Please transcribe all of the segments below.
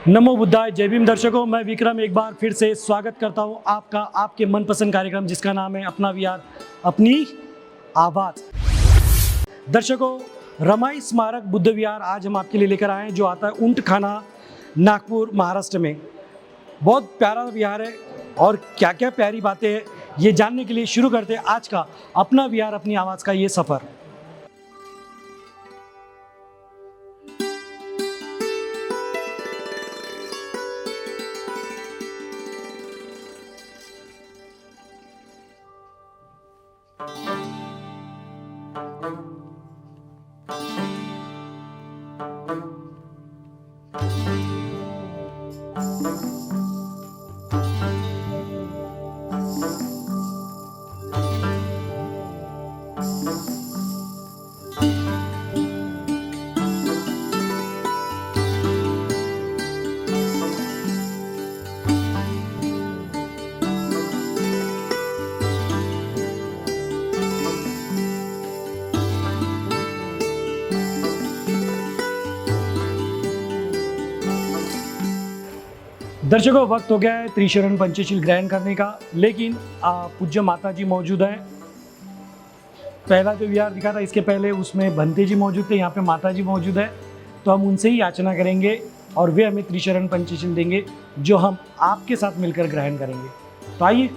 नमो बुद्धाय। जय भीम दर्शकों, मैं विक्रम एक बार फिर से स्वागत करता हूं आपका आपके मनपसंद कार्यक्रम जिसका नाम है अपना विहार अपनी आवाज़। दर्शकों, रमाई स्मारक बुद्ध विहार आज हम आपके लिए लेकर आए हैं जो आता है ऊंट खाना, नागपुर, महाराष्ट्र में। बहुत प्यारा विहार है और क्या क्या प्यारी बातें हैं ये जानने के लिए शुरू करते हैं आज का अपना विहार अपनी आवाज़ का ये सफ़र। दर्शकों, वक्त हो गया है त्रिशरण पंचशील ग्रहण करने का, लेकिन पूज्य माता जी मौजूद हैं। पहला जो विहार दिखा था इसके पहले उसमें भंते जी मौजूद थे, यहाँ पे माता जी मौजूद है। तो हम उनसे ही याचना करेंगे और वे हमें त्रिशरण पंचशील देंगे जो हम आपके साथ मिलकर ग्रहण करेंगे। तो आइए।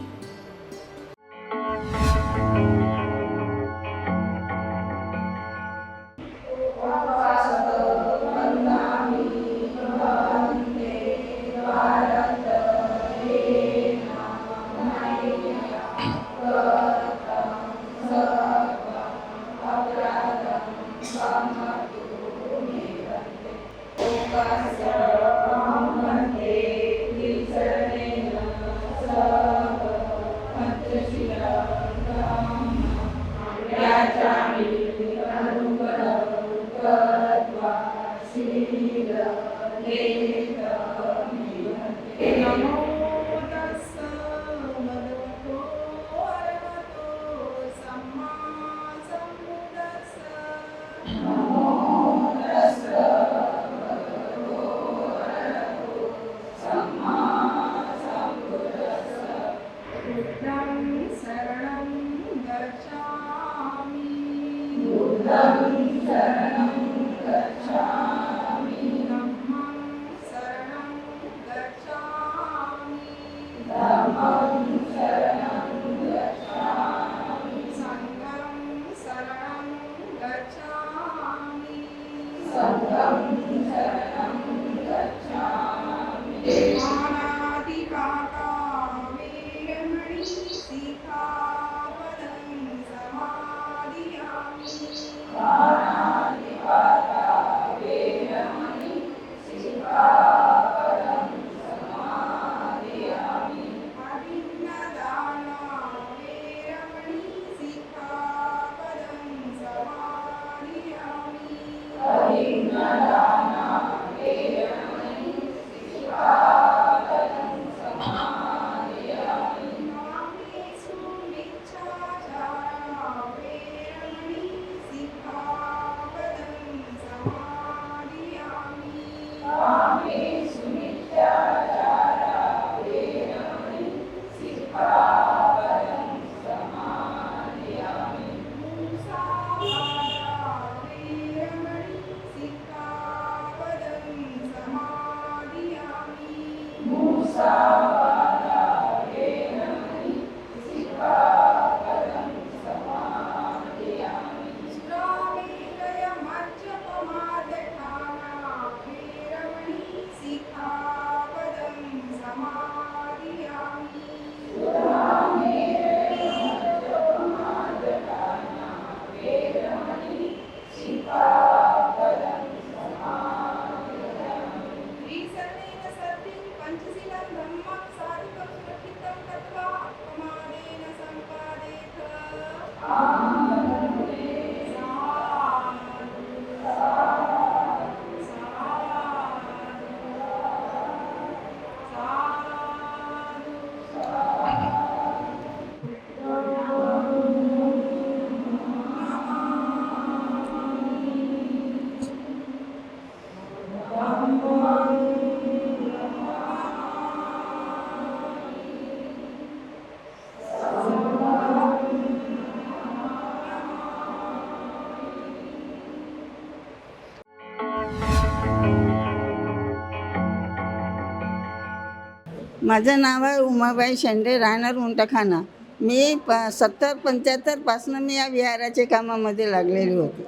माझं नाव आहे उमाबाई शेंडे, राहणार उंटखाना. मी 70-75 मी या विहाराच्या कामामध्ये लागलेली होती.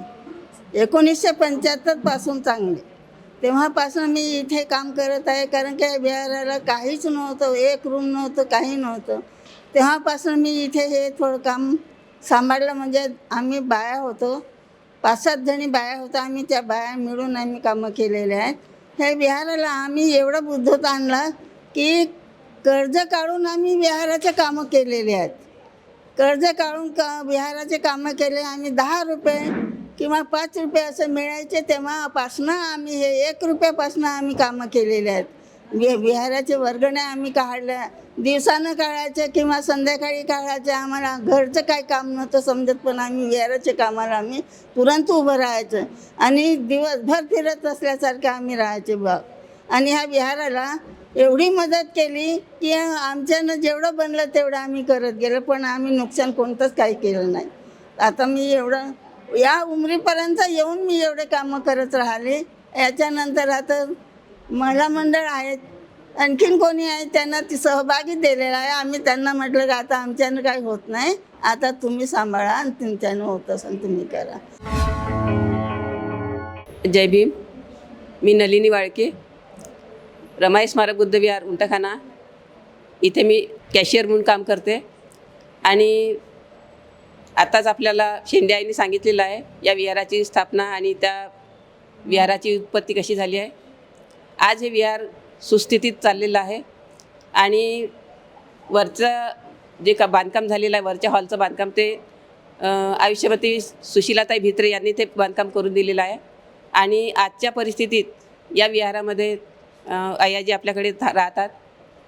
1975 पासून चांगले. तेव्हापासून मी इथे काम करत आहे. कारण की या विहाराला काहीच नव्हतं, एक रूम नव्हतं, काही नव्हतं. तेव्हापासून मी इथे हे थोडं काम सांभाळलं. म्हणजे आम्ही बाया होतो, 5-7 जणी बाया होतो. आम्ही त्या बाया मिळून आम्ही कामं केलेले आहेत. ह्या विहाराला आम्ही एवढं बुद्धत आणला की कर्ज काढून आम्ही विहाराचे कामं केलेले आहेत. कर्ज काढून विहाराचे कामं केले. आम्ही 10 रुपये किंवा 5 रुपये असं मिळायचे. तेव्हापासनं आम्ही हे 1 रुपयापासनं आम्ही कामं केलेले आहेत. विहाराचे वर्गण्या आम्ही काढल्या, दिवसानं काढायचं किंवा संध्याकाळी काढायचं. आम्हाला घरचं काय काम नव्हतं समजत, पण आम्ही विहाराच्या कामाला आम्ही तुरंत उभं राहायचं आणि दिवसभर फिरत असल्यासारखं आम्ही राहायचे बा. आणि ह्या विहाराला एवढी मदत केली की आमच्यानं जेवढं बनलं तेवढं आम्ही करत गेलो, पण आम्ही नुकसान कोणतंच काही केलं नाही. आता मी एवढं या उमरीपर्यंत येऊन मी एवढे कामं करत राहिले. याच्यानंतर आता महिला मंडळ आहेत, आणखीन कोणी आहे, त्यांना ती सहभागी दिलेला आहे. आम्ही त्यांना म्हटलं की आता आमच्यानं काही होत नाही, आता तुम्ही सांभाळा आणि तुमच्यानं होत असेल तुम्ही करा. जय भीम. मी नलिनी वाळके, रमाई स्मारक बुद्ध विहार उंटखाना इथे मी कॅशियर म्हणून काम करते. आणि आताच आपल्याला शेंडे आईने सांगितलेलं आहे या विहाराची स्थापना आणि त्या विहाराची उत्पत्ती कशी झाली आहे. आज हे विहार सुस्थितीत चाललेलं आहे आणि वरचं जे बांधकाम झालेलं आहे, वरच्या हॉलचं बांधकाम ते आयुष्यवती सुशीलाताई भित्रे यांनी ते बांधकाम करून दिलेलं आहे. आणि आजच्या परिस्थितीत या विहारामध्ये अय्याजी आपल्याकडे राहतात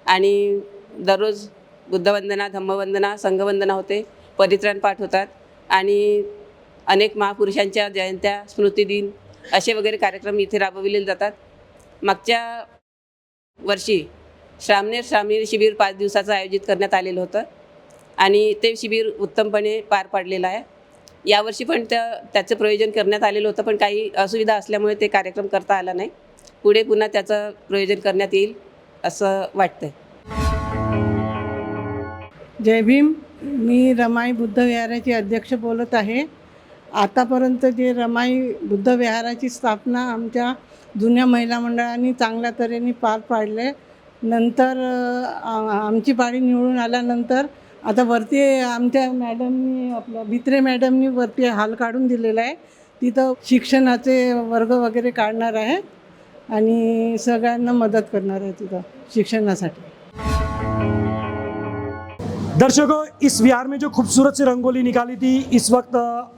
आणि दररोज बुद्धवंदना, धम्मवंदना, संघवंदना होते, परित्राण पाठ होतात आणि अनेक महापुरुषांच्या जयंत्या, स्मृतिदिन असे वगैरे कार्यक्रम इथे राबविले जातात. मागच्या वर्षी श्रामणेर शिबिर 5 दिवसाचं आयोजित करण्यात आलेलं होतं आणि ते शिबिर उत्तमपणे पार पाडलेलं आहे. यावर्षी पण त्याचं प्रयोजन करण्यात आलेलं होतं, पण काही असुविधा असल्यामुळे ते कार्यक्रम करता आला नाही. पुढे पुन्हा त्याचं प्रयोजन करण्यात येईल असं वाटतंय. जय भीम. मी रमाई बुद्ध विहाराची अध्यक्ष बोलत आहे. आतापर्यंत जे रमाई बुद्ध विहाराची स्थापना आमच्या जुन्या महिला मंडळांनी चांगल्या तऱ्हेने पार पाडले. नंतर आमची पाळी निवडून आल्यानंतर आता वरती आमच्या मॅडमनी, आपल्या भित्रे मॅडमनी वरती हाल काढून दिलेला आहे. तिथं शिक्षणाचे वर्ग वगैरे काढणार आहे आणि सगळ्यांना मदत करणार आहे तिथं शिक्षणासाठी. दर्शकों, इस विहार में जो खूबसूरत सी रंगोली निकाली थी, इस वक्त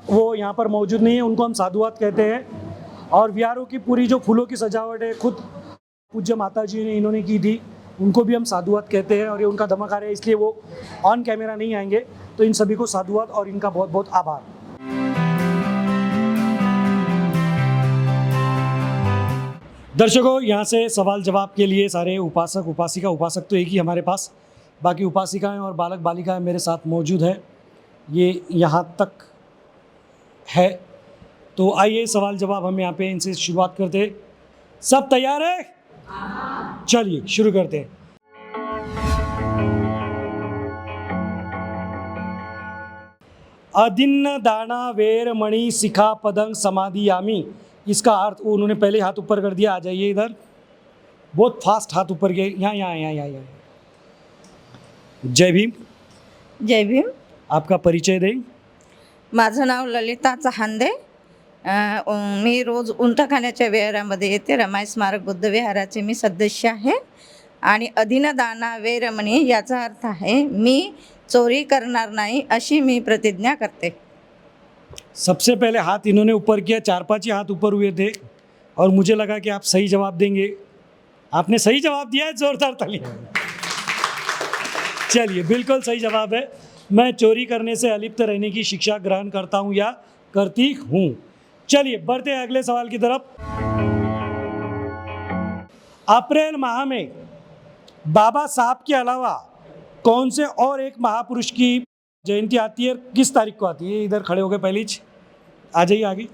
वो यहाँ पर मौजूद नहीं है. उनको हम साधुवाद कहते हैं. और विहारों की पूरी जो फूलों की सजावट है खुद पूज्य माता जी ने इन्होंने की थी, उनको भी हम साधुवाद कहते हैं. और ये उनका धमाकार है, इसलिए वो ऑन कैमरा नहीं आएंगे. तो इन सभी को साधुवाद और इनका बहुत बहुत आभार. दर्शकों, यहाँ से सवाल जवाब के लिए सारे उपासक उपासक तो एक ही हमारे पास, बाकी उपासिकाएं और बालक बालिकाएं मेरे साथ मौजूद है. ये यहाँ तक है. तो आइए सवाल जवाब हम यहाँ पे इनसे शुरुआत करते हैं. सब तैयार है? चलिए शुरू करते हैं. अदिन्न दाना वेर मणि शिखा पदंग समाधि यामी. इसका अर्थ, उन्होंने पहले हाथ ऊपर कर दिया. आ जाइए इधर, बहुत फास्ट हाथ ऊपर गए. यहाँ. जय भीम. जय भीम. आपका परिचय दें. माझं नाव ललिता चहांदे. मी रोज उंटखान्याच्या विहारामध्ये येते. रमाई स्मारक बुद्ध विहाराचे मी सदस्य आहे. आणि अदिन दाना वेरमणी याचा अर्थ आहे मी चोरी करणार नाही अशी मी प्रतिज्ञा करते. सबसे पहले हाथ इन्होंने ऊपर किया, 4-5 ही हाथ ऊपर हुए थे और मुझे लगा कि आप सही जवाब देंगे. आपने सही जवाब दिया है, जोरदार तालियां. चलिए, बिल्कुल सही जवाब है. मैं चोरी करने से अलिप्त रहने की शिक्षा ग्रहण करता हूँ या करती हूँ. चलिए बढ़ते हैं अगले सवाल की तरफ. अप्रैल माह में बाबा साहब के अलावा कौन से और एक महापुरुष की जयंती आती है, किस तारीख को आती है? इधर खड़े हो गए पहले. आ जाइए आगे.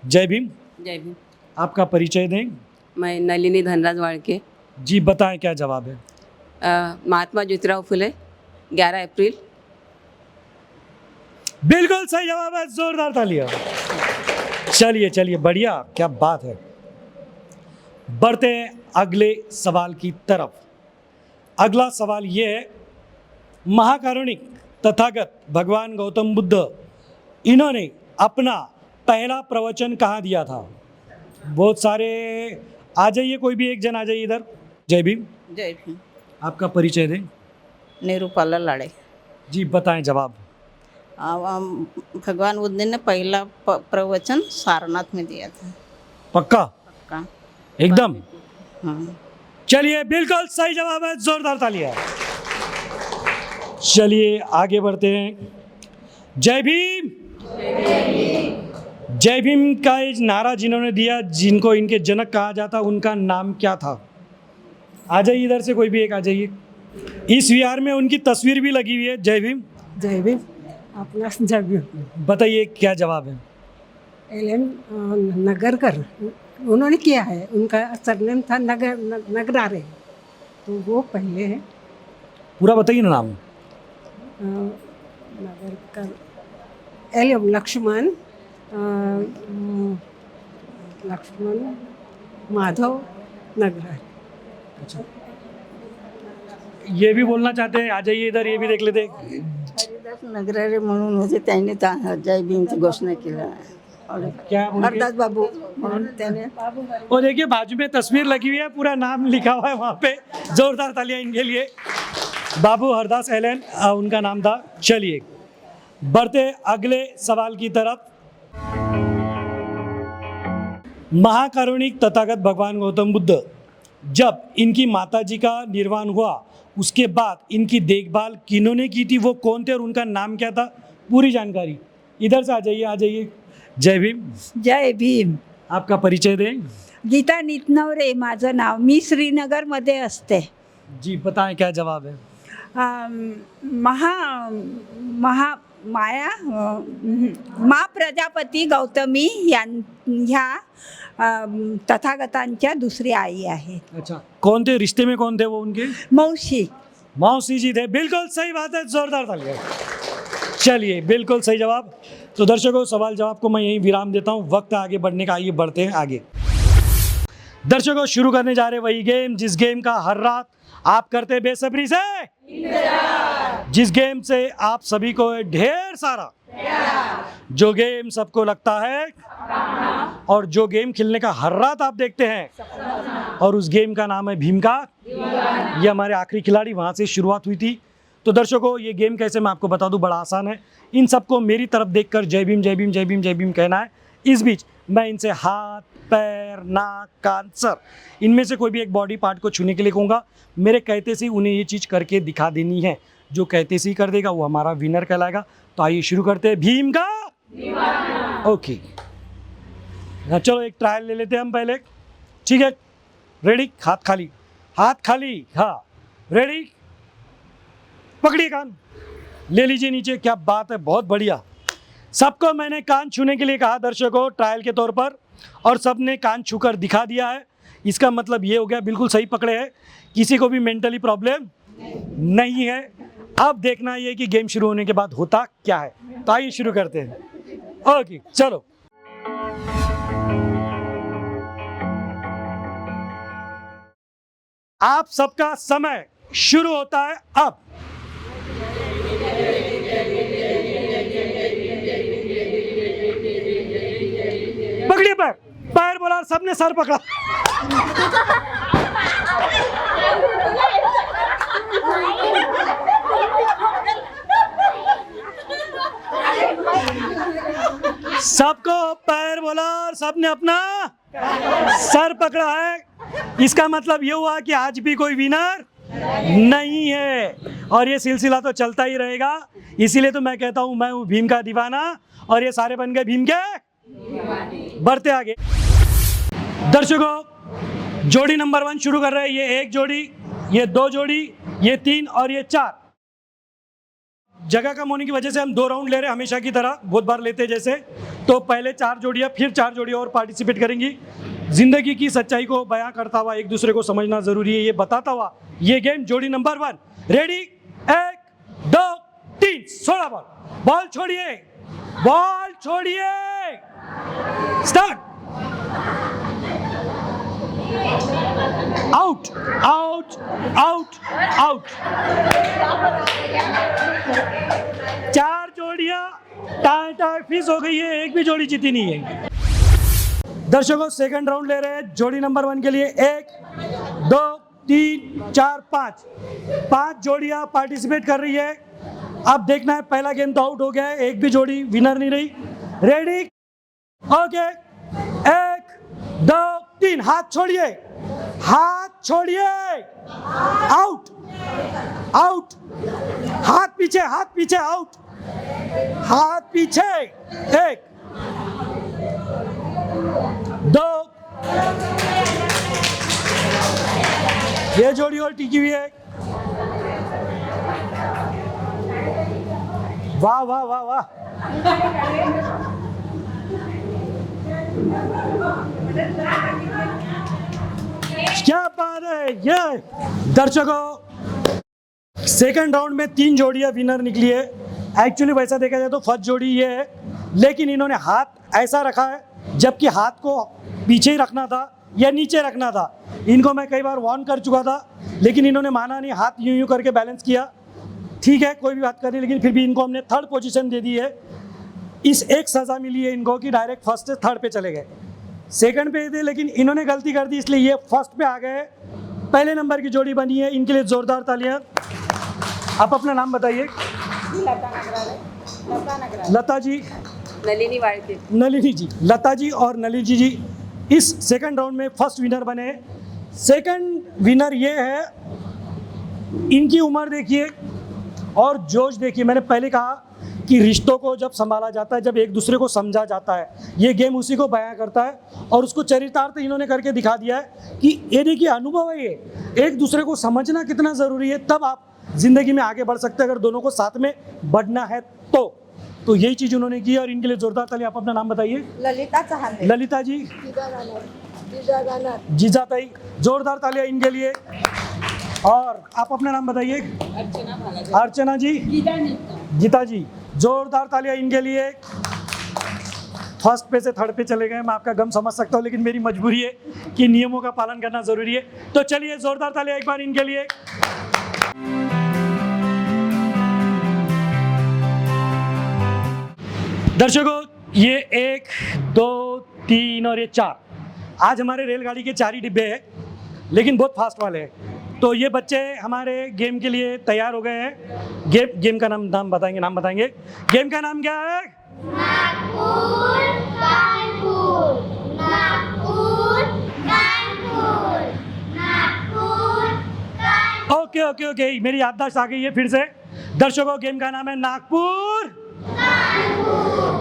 जय भीम. जय भीम. आपका परिचय दें. मैं नलिनी धनराज वाळके. जी बताएं क्या जवाब है. महात्मा ज्योतिराव फुले 11 अप्रैल। बिल्कुल सही जवाब है, जोरदार तालियां। चलिए चलिए, बढ़िया, क्या बात है। बढ़ते हैं अगले सवाल की तरफ। अगला सवाल ये है, महाकारुणिक तथागत भगवान गौतम बुद्ध, इन्होंने अपना पहला प्रवचन कहाँ दिया था? बहुत सारे, आ जाइए, कोई भी एक जन आ जाइए इधर। जय भीम। जय भीम। आपका परिचय दें। निरूपाला लाड़े। जी बताएं जवाब। भगवान बुद्ध ने पहला प्रवचन सारनाथ में दिया था। पक्का? पक्का। एकदम? हाँ। चलिए, बिल्कुल सही जवाब है, जोरदार तालियां। चलिए आगे बढ़ते हैं। जय भीम। जय भीम का ये नारा जिन्होंने दिया, जिनको इनके जनक कहा जाता, उनका नाम क्या था? आ जाइए इधर से, कोई भी एक आ जाइए। इस विहार में उनकी तस्वीर भी लगी हुई है। जय भीम। जय भीम। अपना जय भीम। बताइए क्या जवाब है? एल.एन. नगरकर उन्होंने किया है, उनका सरनेम था नगरारे, तो वो पहले है। पूरा बताइए ना नाम। नगरकर एल. लक्ष्मण माधव नगरारे। ये भी बोलना चाहते हैं, आ जाइए इधर, ये भी देख लेते। हरिदास नगरारे म्हणून होते, त्यांनी जय भीमची घोषणा केला। और क्या उनके- हरदास बाबू म्हणून त्याने और देखिए बाजू में तस्वीर लगी हुई है, पूरा नाम लिखा हुआ है वहाँ पे। जोरदार तालियां इनके लिए। बाबू हरदास एलन उनका नाम था। चलिए बढ़ते अगले सवाल की तरफ। महाकारुणिक तथागत भगवान गौतम बुद्ध, जब इनकी माताजी का निर्वाण हुआ, उसके बाद इनकी देखभाल किन्होंने की थी, वो कौन थे और उनका नाम क्या था? पूरी जानकारी इधर से आ जाइए, आ जाइए। जय भीम। जय भीम। आपका परिचय दें। गीता नितनवरे माझं नाव, मी श्रीनगरमध्ये असते। जी बताएं क्या जवाब है? मा प्रजापती गौतमी ह्या तथागतांच्या दुसरी आई आहे। अच्छा, कौन थे, रिश्ते में कौन थे वो उनके? मौशी। मौसी जी थे। बिल्कुल सही बात है, जोरदार तालियां। चलिए बिल्कुल सही जवाब। तो दर्शकों, सवाल जवाब को मैं यहीं विराम देता हूँ, वक्त आगे बढ़ने का। आइए बढ़ते हैं आगे। दर्शकों, शुरू करने जा रहे वही गेम, जिस गेम का हर रात आप करते बेसब्री से, जिस गेम से आप सभी को ढेर सारा, जो गेम सबको लगता है, और जो गेम खेलने का हर रात आप देखते हैं, और उस गेम का नाम है भीम का। ये हमारे आखिरी खिलाड़ी, वहाँ से शुरुआत हुई थी। तो दर्शकों, ये गेम कैसे, मैं आपको बता दूं, बड़ा आसान है। इन सबको मेरी तरफ देखकर जय भीम जय भीम जय भीम जय भीम कहना है। इस बीच मैं इनसे हाथ, पैर, नाक, कान, सर, इनमें से कोई भी एक बॉडी पार्ट को छूने के लिए कहूँगा। मेरे कहते से उन्हें ये चीज़ करके दिखा देनी है। जो कहते से ही कर देगा वो हमारा विनर कहलाएगा। तो आइए शुरू करते हैं। भीम का ओके। चलो एक ट्रायल ले लेते हैं हम पहले, ठीक है? रेडी? हाथ खाली, हाथ खाली, हाँ रेडी। पकड़िए कान, ले लीजिए नीचे। क्या बात है, बहुत बढ़िया। सबको मैंने कान छूने के लिए कहा दर्शकों, ट्रायल के तौर पर, और सब ने कान छूकर दिखा दिया है। इसका मतलब ये हो गया बिल्कुल सही पकड़े हैं, किसी को भी मेंटली प्रॉब्लम नहीं है। अब देखना ये कि गेम शुरू होने के बाद होता क्या है। तो आइए शुरू करते हैं। ओके चलो। आप सबका समय शुरू होता है अब। पकड़िए पैर, पैर बोला, सबने सर पकड़ा। सबको पैर बोला और सबने अपना सर पकड़ा है। इसका मतलब ये हुआ कि आज भी कोई विनर नहीं है, और ये सिलसिला तो चलता ही रहेगा। इसीलिए तो मैं कहता हूं मैं हूं भीम का दीवाना, और ये सारे बन गए भीम के। बढ़ते आगे दर्शकों, जोड़ी नंबर 1 शुरू कर रहे हैं। ये 1 जोड़ी, ये 2 जोड़ी, ये 3 और ये 4। जगह कम होने की वजह से हम 2 राउंड ले रहे हैं, हमेशा की तरह बहुत बार लेते हैं जैसे। तो पहले 4 जोड़ियाँ, फिर 4 जोड़ियाँ और पार्टिसिपेट करेंगी। जिंदगी की सच्चाई को बयां करता हुआ एक दूसरे को समझना जरूरी है, ये बताता हुआ ये गेम जोड़ी नंबर 1 रेडी 1 2 3 16 बॉल छोड़िए start out out out out 4 जोड़ियां टाई फिक्स हो गई है, एक भी जोड़ी जीती नहीं है। दर्शकों सेकंड राउंड ले रहे हैं जोड़ी नंबर 1 के लिए 1 2 3 4 5 जोड़ियां पार्टिसिपेट कर रही है। अब देखना है, पहला गेम तो आउट हो गया है, एक भी जोड़ी विनर नहीं रही। रेडी ओके 1 2 3 हाथ छोड़िए आउट आउट हाथ पीछे आउट हाथ पीछे 1 2 ये जोड़ी और टिकी हुई है। वाह वाह वाह वाह क्या बात है ये। दर्शकों सेकंड राउंड में 3 जोड़ियां विनर निकली है। एक्चुअली वैसा देखा जाए तो फर्स्ट जोड़ी ये है, लेकिन इन्होंने हाथ ऐसा रखा है जबकि हाथ को पीछे ही रखना था या नीचे रखना था। इनको मैं कई बार वार्न कर चुका था, लेकिन इन्होंने माना नहीं, हाथ यूं करके बैलेंस किया। ठीक है, कोई भी बात नहीं, लेकिन फिर भी इनको हमने थर्ड पोजीशन दे दी है। इस एक सज़ा मिली है इनको कि डायरेक्ट फर्स्ट से थर्ड पे चले गए, सेकंड पे थे, लेकिन इन्होंने गलती कर दी इसलिए ये फर्स्ट पे आ गए। पहले नंबर की जोड़ी बनी है, इनके लिए जोरदार तालियां। आप अपना नाम बताइए। लता जी, नलिनी वाळके। नलिनी जी, लता जी और नलिनी जी इस सेकंड राउंड में फर्स्ट विनर बने। सेकंड विनर ये है, इनकी उम्र देखिए और जोश देखिए। मैंने पहले कहा कि रिश्तों को जब संभाला जाता है, जब एक दूसरे को समझा जाता है, ये गेम उसी को बयां करता है और उसको चरितार्थ इन्होंने करके दिखा दिया है कि ये देखिए अनुभव है, ये एक दूसरे को समझना कितना ज़रूरी है, तब आप ज़िंदगी में आगे बढ़ सकते हैं अगर दोनों को साथ में बढ़ना है तो यही चीज़ उन्होंने की और इनके लिए जोरदार ताली। आप अपना नाम बताइए। ललिता चहांदे। ललिता जी, जीजा ताई, जोरदार तालियां इनके लिए। और आप अपना नाम बताइए। अर्चना जी, गीता जी, जोरदार तालियां इनके लिए। फर्स्ट पे से थर्ड पे चले गए, मैं आपका गम समझ सकता हूँ, लेकिन मेरी मजबूरी है कि नियमों का पालन करना जरूरी है। तो चलिए जोरदार तालियां एक बार इनके लिए। दर्शकों ये 1 2 3 और ये 4 आज हमारे रेलगाड़ी के 4 ही डिब्बे हैं, लेकिन बहुत फास्ट वाले हैं। तो ये बच्चे हमारे गेम के लिए तैयार हो गए हैं। गेम का नाम बताएंगे। गेम का नाम क्या है? ओके, मेरी याददाश्त आ गई है फिर से। दर्शकों गेम का नाम है नागपुर।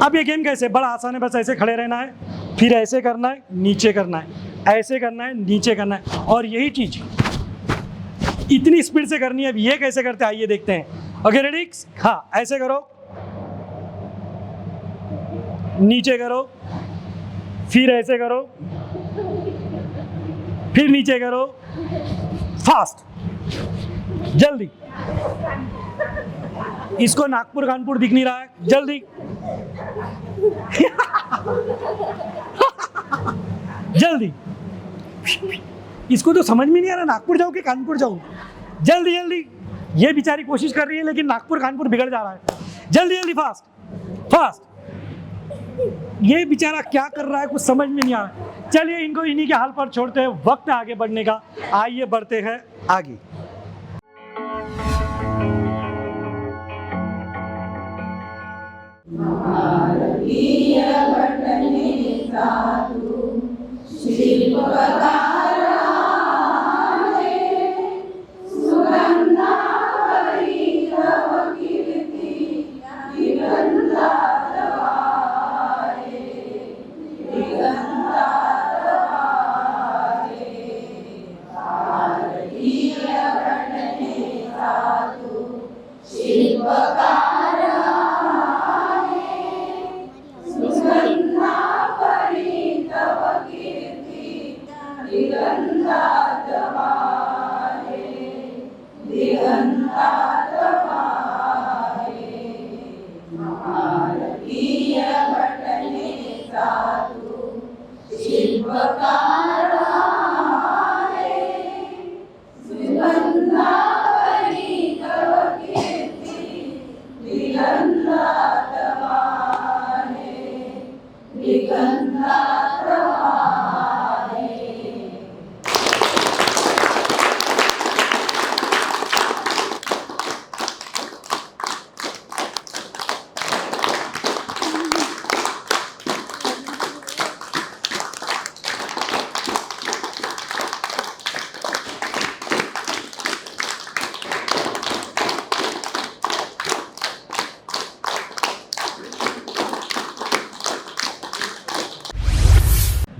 अब ये गेम कैसे, बड़ा आसान है, बस ऐसे खड़े रहना है, फिर ऐसे करना है, नीचे करना है, ऐसे करना है, नीचे करना है, और यही चीज इतनी स्पीड से करनी है। अब ये कैसे करते हैं आइए देखते हैं। Okay ready? हाँ, ऐसे करो, नीचे करो, फिर ऐसे करो, फिर नीचे करो, फास्ट, जल्दी। इसको नागपुर कानपुर दिख नहीं रहा है, जल्दी। जल्दी, इसको तो समझ में नहीं आ रहा नागपुर जाऊँ कि कानपुर जाऊँ। जल्दी जल्दी, ये बेचारी कोशिश कर रही है लेकिन नागपुर कानपुर बिगड़ जा रहा है। जल्दी जल्दी, फास्ट फास्ट। ये बेचारा क्या कर रहा है कुछ समझ में नहीं आ रहा। चलिए इनको इन्हीं के हाल पर छोड़ते हैं, वक्त है आगे बढ़ने का। आइए बढ़ते हैं आगे।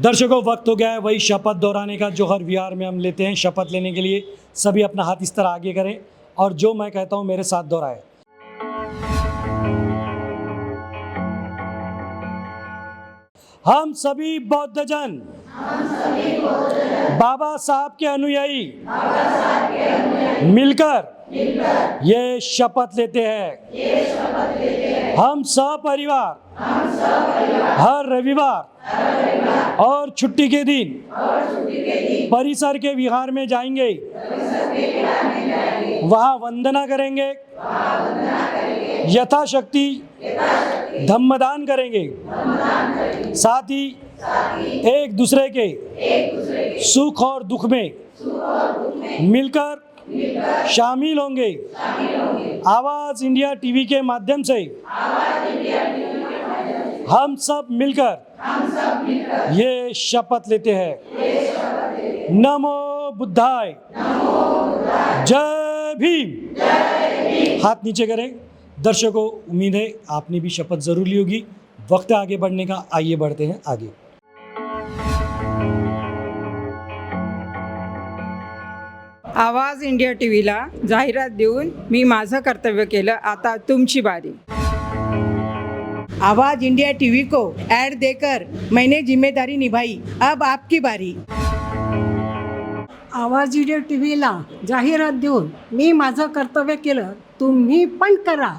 दर्शकों, वक्त हो गया है वही शपथ दोहराने का जो हर विहार में हम लेते हैं। शपथ लेने के लिए सभी अपना हाथ इस तरह आगे करें और जो मैं कहता हूं मेरे साथ दोहराएं। हम सभी बौद्ध जन बाबा साहब के अनुयायी मिलकर ये शपथ लेते हैं, हम सपरिवार हर रविवार और छुट्टी के दिन परिसर के विहार में जाएंगे, वहाँ वंदना करेंगे, यथाशक्ति धम्मदान करेंगे, साथ ही एक दूसरे के सुख और दुख में मिलकर शामिल होंगे। आवाज़ इंडिया टीवी के माध्यम से हम सब मिलकर ये शपथ लेते हैं। नमो बुद्धाय, जय भीम। हाथ नीचे करें। दर्शकों, उम्मीद है आपने भी शपथ जरूर ली होगी। वक्त है आगे बढ़ने का, आइए बढ़ते हैं आगे। आवाज इंडिया टीव्हीला जाहिरात देऊन मी माझं कर्तव्य केलं, आता तुमची बारी। आवाज़ इंडिया टीवी को ऐड देकर मैंने जिम्मेदारी निभाई, अब आपकी बारी। आवाज इंडिया टीव्हीला जाहिरात देऊन मी माझं कर्तव्य केलं, तुम्ही पण करा।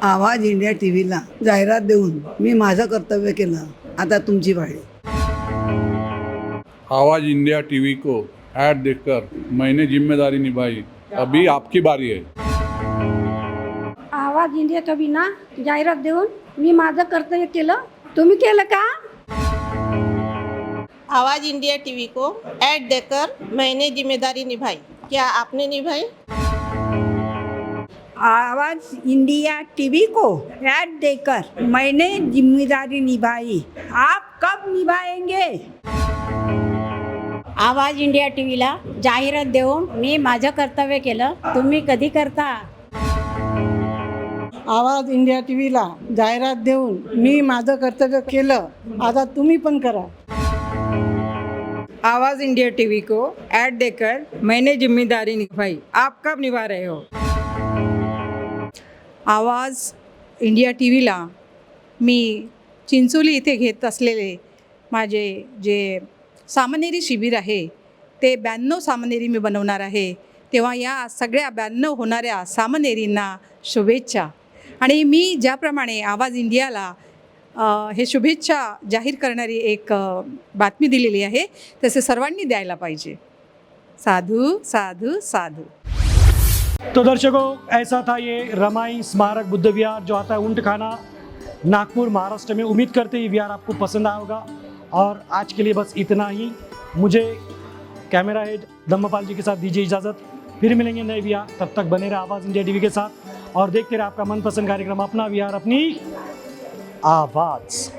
आवाज इंडिया टीव्हीला जाहिरात देऊन मी माझं कर्तव्य केलं, आता तुमची पाळी। आवाज इंडिया टीवी को ऐड देखकर मैंने जिम्मेदारी निभाई, अभी आपकी बारी है। आवाज इंडिया टीव्हीला जाहिरात देऊन मी माझं कर्तव्य केलं, तुम्ही केलं का? आवाज़ इंडिया टीवी को ऐड देकर मैंने जिम्मेदारी निभाई, क्या आपने निभाई? आवाज इंडिया टीवी को ऐड देकर मैंने जिम्मेदारी निभाई, आप कब निभाएंगे? आवाज इंडिया टीव्हीला जाहिरात देऊन मी माझं कर्तव्य केलं, तुम्ही कधी करता? आवाज इंडिया टीव्हीला जाहिरात देऊन मी माझं कर्तव्य केलं, आता तुम्ही पण करा। आवाज इंडिया टीवी को ऐड देकर मैंने जिम्मेदारी निभाई, आप कब निभा रहे हो? आवाज इंडिया टीव्हीला मी चिंचोली इथे घेत असलेले माझे जे सामनेरी शिबिर आहे ते 92 सामनेरी मी बनवणार आहे, तेव्हा या सगळ्या 92 होणाऱ्या सामनेरींना शुभेच्छा। आणि मी ज्याप्रमाणे आवाज इंडियाला हे शुभेच्छा जाहीर करणारी एक बातमी दिलेली आहे, तसे सर्वांनी द्यायला पाहिजे। साधू साधू साधू। तो दर्शकों, ऐसा था ये रमाई स्मारक बुद्ध विहार जो आता है ऊंटखाना, नागपुर, महाराष्ट्र में। उम्मीद करते हैं ये विहार आपको पसंद आया होगा और आज के लिए बस इतना ही। मुझे कैमरा हेड धम्मपाल जी के साथ दीजिए इजाज़त, फिर मिलेंगे नए विहार। तब तक बने रहे आवाज़ इंडिया टीवी के साथ और देखते रहे आपका मनपसंद कार्यक्रम अपना विहार अपनी आवाज़।